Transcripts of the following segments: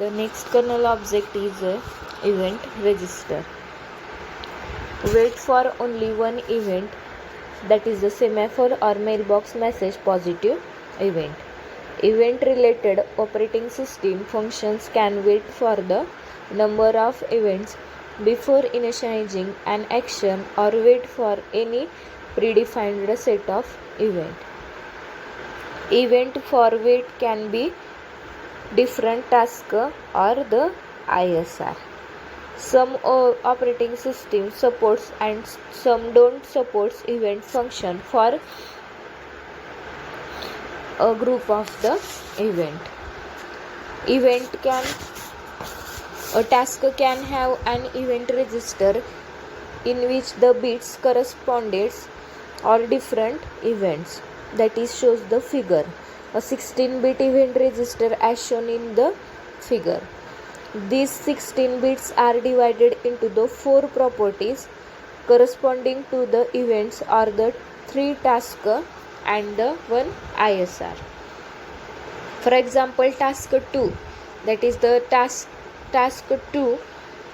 The next kernel object is event register. Wait for only one event, that is the semaphore or mailbox message positive event. Event related operating system functions can wait for the number of events before initializing an action or wait for any predefined set of events. Event for wait can be different task or the ISR. Some operating systems supports and some don't supports event function for a group of the event. A task can have an event register in which the bits corresponded or different events, that is shows the figure. A 16-bit event register as shown in the figure. These 16 bits are divided into the 4 properties corresponding to the events or the 3 tasks and the 1 ISR. For example, task 2, that is the task 2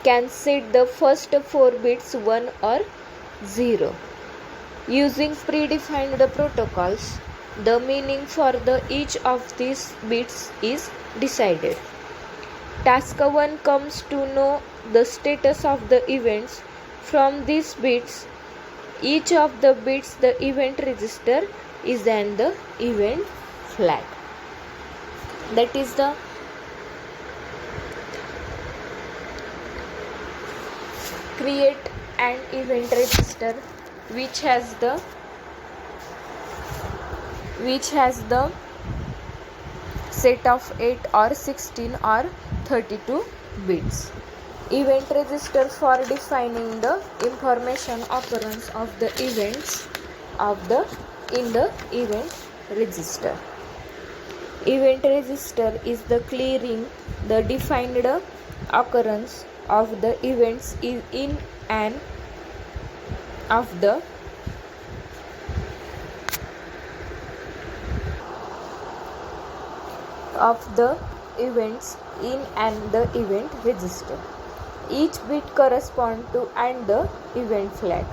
can set the first 4 bits 1 or 0. Using predefined protocols, the meaning for each of these bits is decided. Task 1 comes to know the status of the events from these bits. Each of the bits the event register is then the event flag. That is the create an event register which has the set of 8 or 16 or 32 bits. Event register for defining the information occurrence of the events in the event register. Event register is the clearing the defined occurrence of the events in and of the events in and the event register. Each bit corresponds to and the event flag.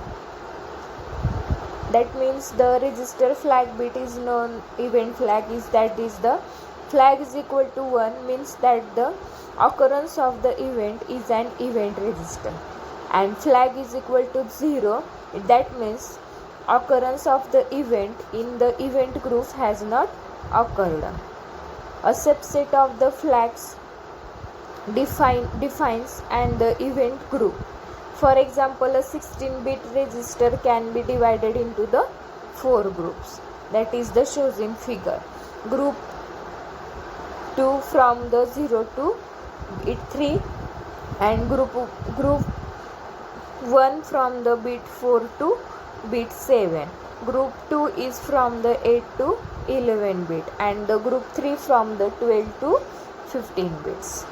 That means the register flag bit is known event flag is the flag is equal to 1 means that the occurrence of the event is an event register, and flag is equal to 0, that means occurrence of the event in the event group has not occurred. A subset of the flags defines and the event group. For example, a 16-bit register can be divided into the 4 groups, that is the shows in figure. Group 2 from the 0 to 3, and group 1 from the bit 4 to bit 7. Group 2 is from the 8 to 11 bit, and the group 3 from the 12 to 15 bits.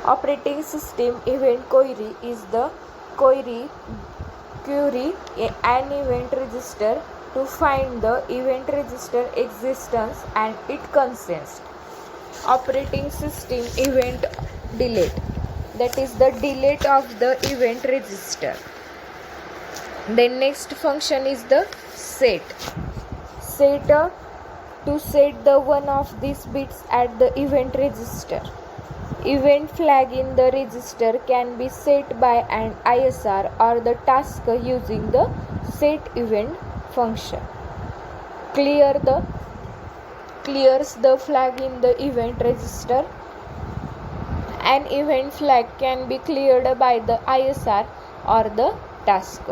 Operating system event query is the query an event register to find the event register existence and its consists. Operating system event delete, that is the delete of the event register. Then next function is the set to set the one of these bits at the event register. Event flag in the register can be set by an ISR or the task using the set event function. Clears the flag in the event register. An event flag can be cleared by the ISR or the task.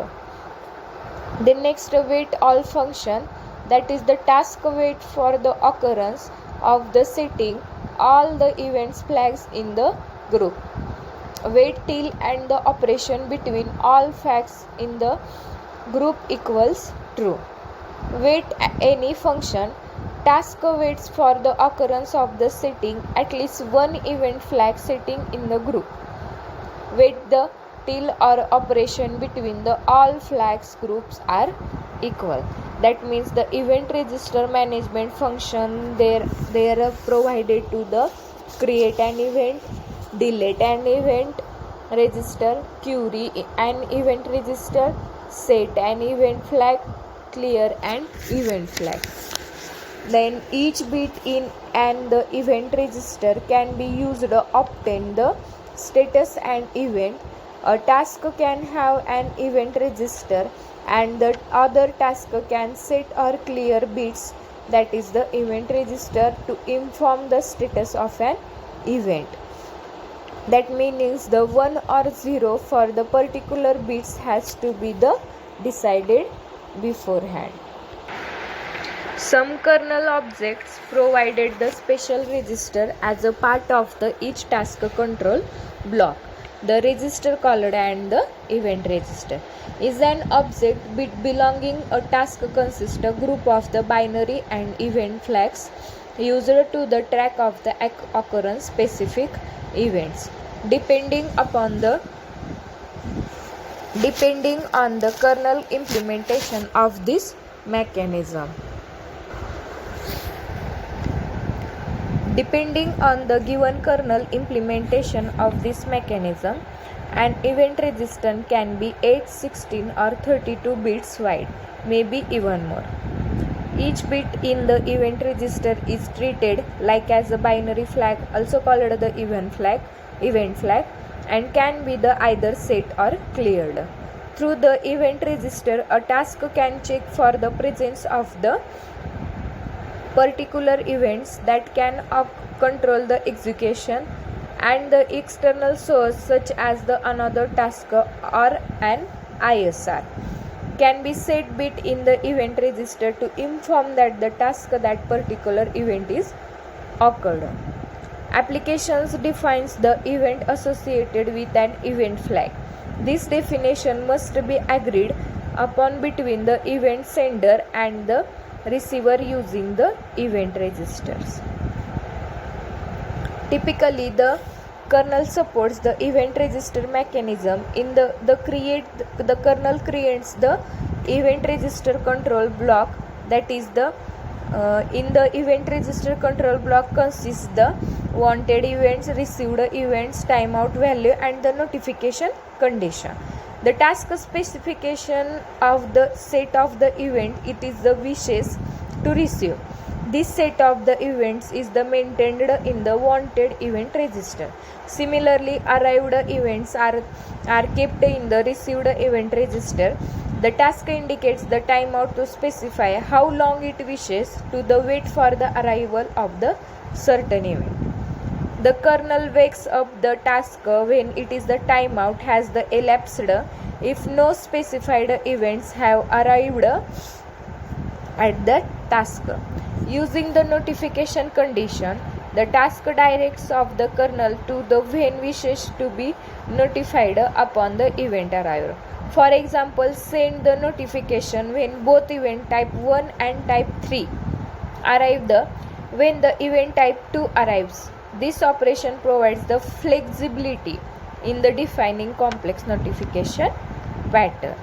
The next wait all function, that is the task wait for the occurrence of the setting all the events flags in the group. Wait till and the operation between all flags in the group equals true. Wait any function. Task waits for the occurrence of the setting at least one event flag setting in the group. Wait the till or operation between the all flags groups are equal. That means the event register management function they are provided to the create an event, delete an event register, query an event register, set an event flag, clear an event flag. Then each bit in and the event register can be used to obtain the status and event. A task can have an event register and the other task can set or clear bits, that is the event register, to inform the status of an event. That means the 1 or 0 for the particular bits has to be the decided beforehand. Some kernel objects provided the special register as a part of the each task control block. The register called and the event register is an object bit belonging a task consists a group of the binary and event flags used to the track of the occurrence specific events depending on the kernel implementation of this mechanism. Depending on the given kernel implementation of this mechanism, an event register can be 8, 16 or 32 bits wide, maybe even more. Each bit in the event register is treated like as a binary flag, also called the event flag, and can be the either set or cleared. Through the event register, a task can check for the presence of the particular events that can control the execution, and the external source such as the another task or an ISR can be set bit in the event register to inform that the task that particular event is occurred. Applications defines the event associated with an event flag. This definition must be agreed upon between the event sender and the receiver using the event registers. Typically, the kernel supports the event register mechanism. In the kernel creates the event register control block, that is the in the event register control block consists the wanted events, received events, timeout value, and the notification condition. The task specification of the set of the event, it is the wishes to receive. This set of the events is the maintained in the wanted event register. Similarly, arrived events are kept in the received event register. The task indicates the timeout to specify how long it wishes to the wait for the arrival of the certain event. The kernel wakes up the task when it is the timeout has the elapsed if no specified events have arrived at the task. Using the notification condition, the task directs of the kernel to the when wishes to be notified upon the event arrival. For example, send the notification when both event type 1 and type 3 arrive when the event type 2 arrives. This operation provides the flexibility in the defining complex notification pattern.